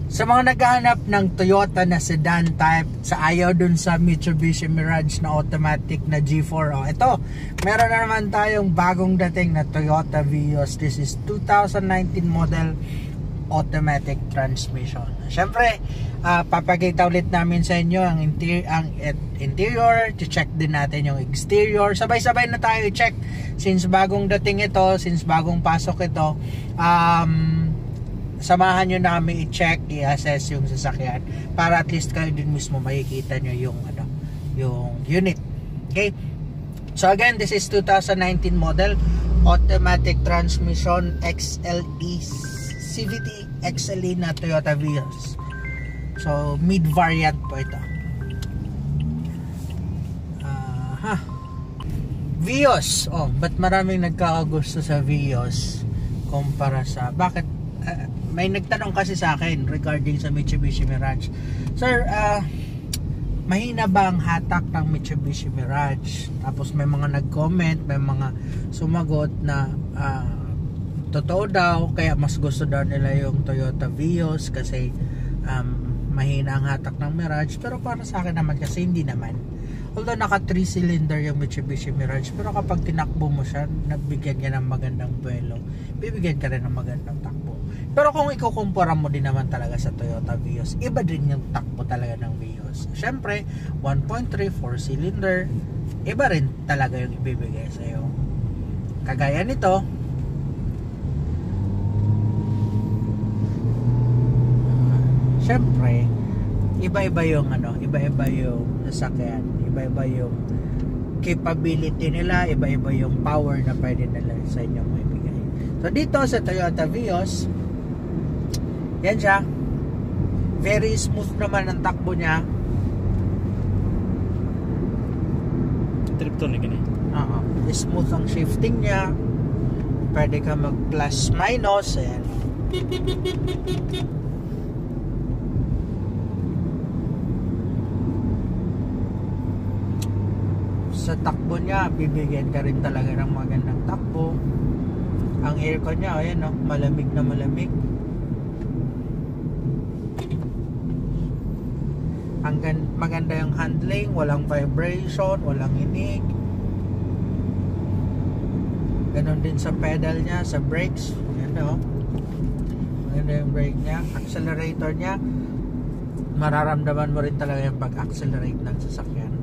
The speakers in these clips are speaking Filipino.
Sa mga naghahanap ng Toyota na sedan type, sa ayaw dun sa Mitsubishi Mirage na automatic na G4, ito, meron na naman tayong bagong dating na Toyota Vios. This is 2019 model automatic transmission. Siyempre, papakita ulit namin sa inyo ang interior, check din natin yung exterior. Sabay-sabay na tayo i-check since bagong dating ito, since bagong pasok ito. Samahan nyo namin i-check, i-assess yung sasakyan para at least kayo din mismo makikita nyo yung yung unit. Okay, so again, this is 2019 model automatic transmission XLE CVT XLE na Toyota Vios. So mid variant po ito. Vios, ba't maraming nagkakagusto sa Vios kumpara sa bakit? May nagtanong kasi sa akin regarding sa Mitsubishi Mirage. Sir, mahina ba ang hatak ng Mitsubishi Mirage? Tapos may mga nag-comment, may mga sumagot na totoo daw, kaya mas gusto daw nila yung Toyota Vios kasi mahina ang hatak ng Mirage. Pero para sa akin naman kasi hindi naman. Although naka 3-cylinder yung Mitsubishi Mirage, pero kapag tinakbo mo siya, nabigyan ka ng magandang buwelo, bibigyan ka rin ng magandang takbo. Pero kung ikukumpara mo din naman talaga sa Toyota Vios, iba din yung takbo talaga ng Vios. Siyempre, 1.3 4-cylinder, iba rin talaga yung ibibigay sa'yo. Kagaya nito, siyempre, iba-iba yung iba-iba yung sasakyan, iba-iba yung capability nila, iba-iba yung power na pwede nila sa inyo maibigay. So dito sa Toyota Vios, yan siya, very smooth naman ang takbo niya. Triptonic ini. Smooth ang shifting niya. Pwede ka mag plus minus, ayan. Sa takbo niya, bibigyan ka rin talaga ng magandang takbo. Ang aircon niya, ayan malamig na malamig. Maganda yung handling, walang vibration, walang inig. Ganon din sa pedal niya, sa brakes. Ayan maganda yung brake niya. Accelerator niya, mararamdaman mo rin talaga yung pag-accelerate ng sasakyan.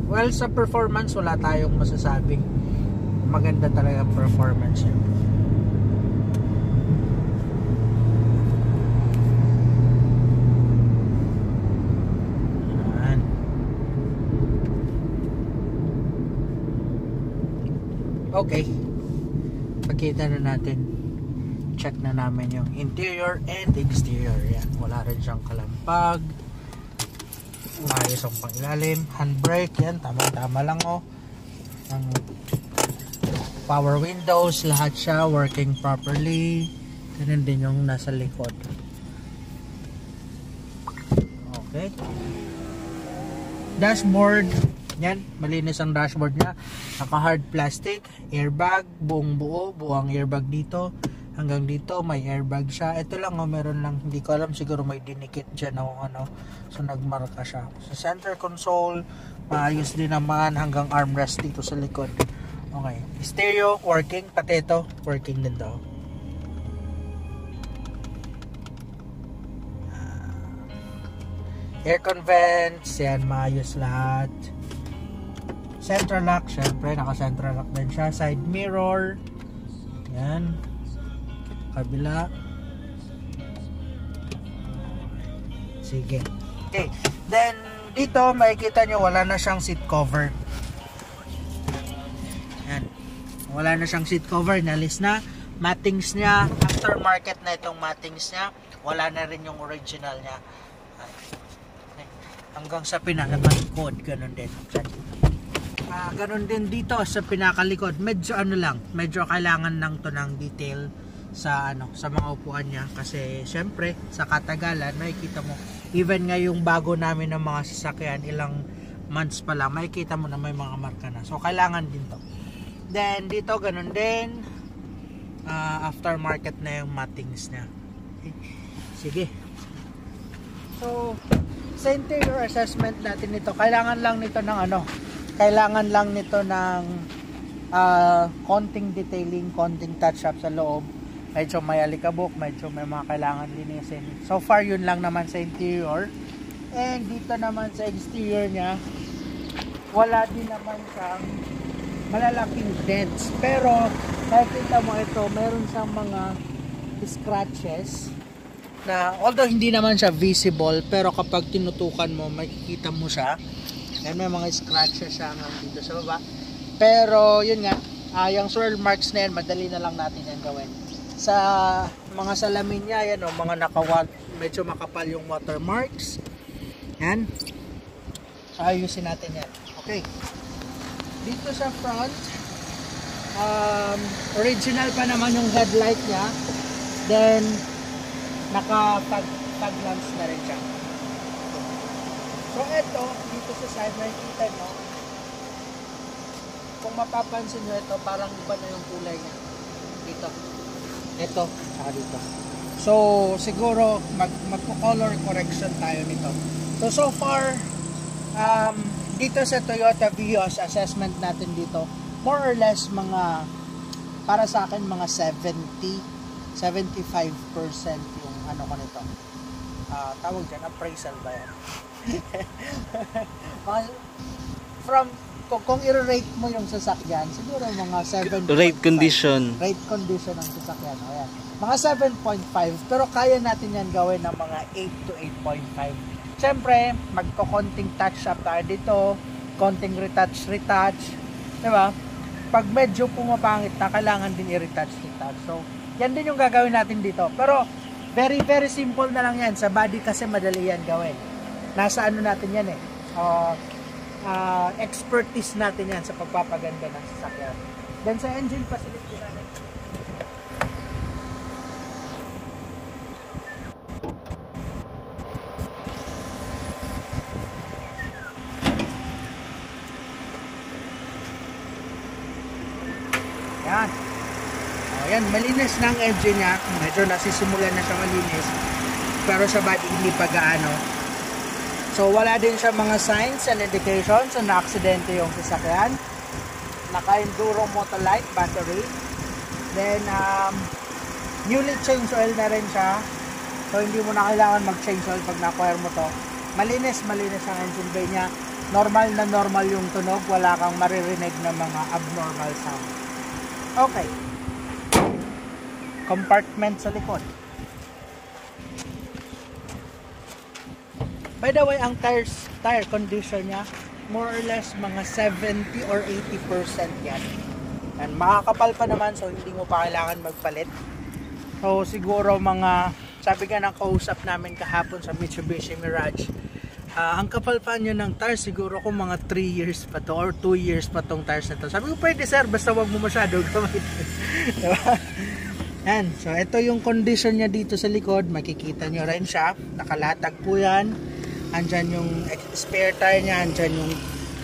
Well, sa performance, wala tayong masasabing. Maganda talaga ang performance niya. Okay, pagkita na natin, check na namin yung interior and exterior. Yan, wala rin siyang kalampag, ayos ang pangilalim, handbrake, yan, tama-tama lang ang power windows, lahat siya working properly. Ganun din yung nasa likod. Okay, dashboard, yan, malinis ang dashboard niya. Naka hard plastic, airbag, buong buo, buong airbag dito. Hanggang dito may airbag siya. Ito lang meron lang, hindi ko alam, siguro may dinikit dyan so nagmarka siya. Sa center console, maayos din naman, hanggang armrest dito sa likod. Okay, stereo working, pati ito working din daw. Aircon vents, yan, maayos lahat. Central lock, syempre naka central lock din siya. Side mirror, yan, kabila. Sige, okay, then dito makikita nyo wala na siyang seat cover. Yan, wala na siyang seat cover, nalis na. Mattings niya, aftermarket na itong mattings niya. Wala na rin yung original niya. Hanggang sa pinakalikod, ganun din. Ganun din dito sa pinakalikod. Medyo medyo kailangan lang to ng detail sa sa mga upuan niya, kasi syempre sa katagalan makikita mo, even nga yung bago namin ng mga sasakyan, ilang months pa lang, makikita mo na may mga marka na. So kailangan din to. Then dito ganun din. aftermarket na yung mattings niya. Okay. Sige. So, sa interior assessment natin nito, kailangan lang nito ng konting detailing, konting touch-up sa loob. Medyo may alikabok, medyo may mga kailangan linisin. So far, yun lang naman sa interior. And dito naman sa exterior niya, wala din naman siyang malalaking dents. Pero, nakikita mo ito, meron siyang mga scratches na although hindi naman siya visible, pero kapag tinutukan mo, makikita mo siya. And may mga scratches siya dito sa baba. Pero, yun nga, yung swirl marks na yan, madali na lang natin yan gawin. Sa mga salamin niya, yan o, mga medyo makapal yung watermarks. Yan. So, ayusin natin yan. Okay. Dito sa front, original pa naman yung headlight niya. Then, naka-fog-lamps na rin siya. So, ito, dito sa side, makikita nyo, kung mapapansin nyo ito, parang iba na yung kulay niya. Dito. Ito, saka dito. So, siguro, magpo-color correction tayo nito. So far, dito sa Toyota Vios, assessment natin dito, more or less mga, para sa akin, mga 75% yung ano ko nito. Tawag dyan, appraisal ba yan? Kung i-rate mo yung sasakyan, siguro mga 7. Rate condition. Rate condition ng sasakyan. Ayan. Mga 7.5. Pero kaya natin yan gawin ng mga 8 to 8.5. Siyempre, magko-konting touch-up tayo dito. Konting retouch. Diba? Pag medyo pumapangit na, kailangan din i-retouch. So, yan din yung gagawin natin dito. Pero, very, very simple na lang yan. Sa body kasi madali yan gawin. Nasa ano natin yan eh. Expertise natin yan sa pagpapaganda ng sasakyan. Then sa engine facility natin, yan. Yan, malinis na ang engine niya. Medyo nasisimulan na siya malinis, pero sa body hindi pa gaano. So, wala din siya mga signs and indications na aksidente yung sasakyan. Naka-enduro Motolite battery. Then, newly change oil na rin siya. So, hindi mo na kailangan mag-change oil pag na-acquire mo to. Malinis ang engine bay niya. Normal na normal yung tunog. Wala kang maririnig na mga abnormal sound. Okay. Compartment sa likod. By the way, ang tire condition niya, more or less mga 70 or 80% yan. And makakapal pa naman, so hindi mo pa kailangan magpalit. So siguro mga, sabi nga ng kausap namin kahapon sa Mitsubishi Mirage, ang kapal pa nyo ng tire, siguro kung mga 3 years pa to or 2 years pa tong tires na to. Sabi ko, pwede sir, basta wag mo masyado gamit. Diba? Yan, so ito yung condition niya dito sa likod, makikita nyo rin siya, nakalatag po yan. Andyan yung spare tire niya,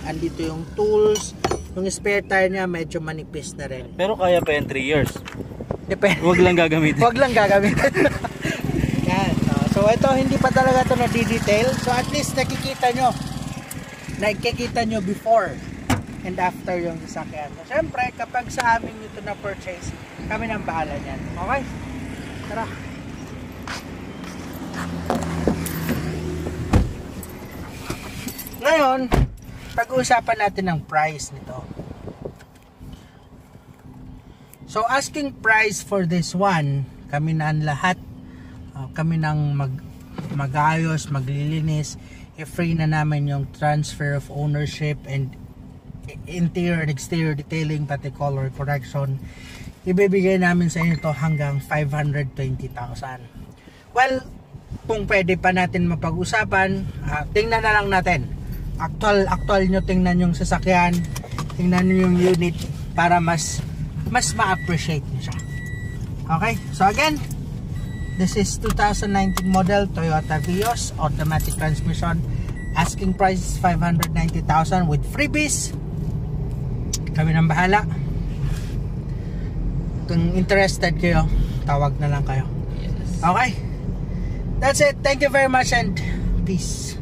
andito yung tools. Yung spare tire niya medyo manipis na rin. Pero kaya pa yan 3 years. Depende. Huwag lang gagamitin. Huwag lang gagamitin. Yan. So ito, hindi pa talaga ito na-detail. So at least nakikita nyo before and after yung sasakyan. So, syempre, kapag sa amin ito na-purchase, kami nang bahala niyan. Okay? Tara. Ngayon, pag-uusapan natin ng price nito. So, asking price for this one, kami na lahat, kami nang mag-ayos, maglilinis, i-free na namin yung transfer of ownership and interior and exterior detailing, pati color correction. Ibibigay namin sa inyo to hanggang 520,000. Well, kung pwede pa natin mapag-usapan, tingnan na lang natin. Actual nyo tingnan yung sasakyan, tingnan nyo yung unit para mas ma-appreciate nyo siya. Okay, so again, this is 2019 model Toyota Vios automatic transmission. Asking price is 590,000 with freebies. Kami nang bahala. kung interested kayo, tawag na lang kayo. Yes. Okay? That's it. Thank you very much and peace.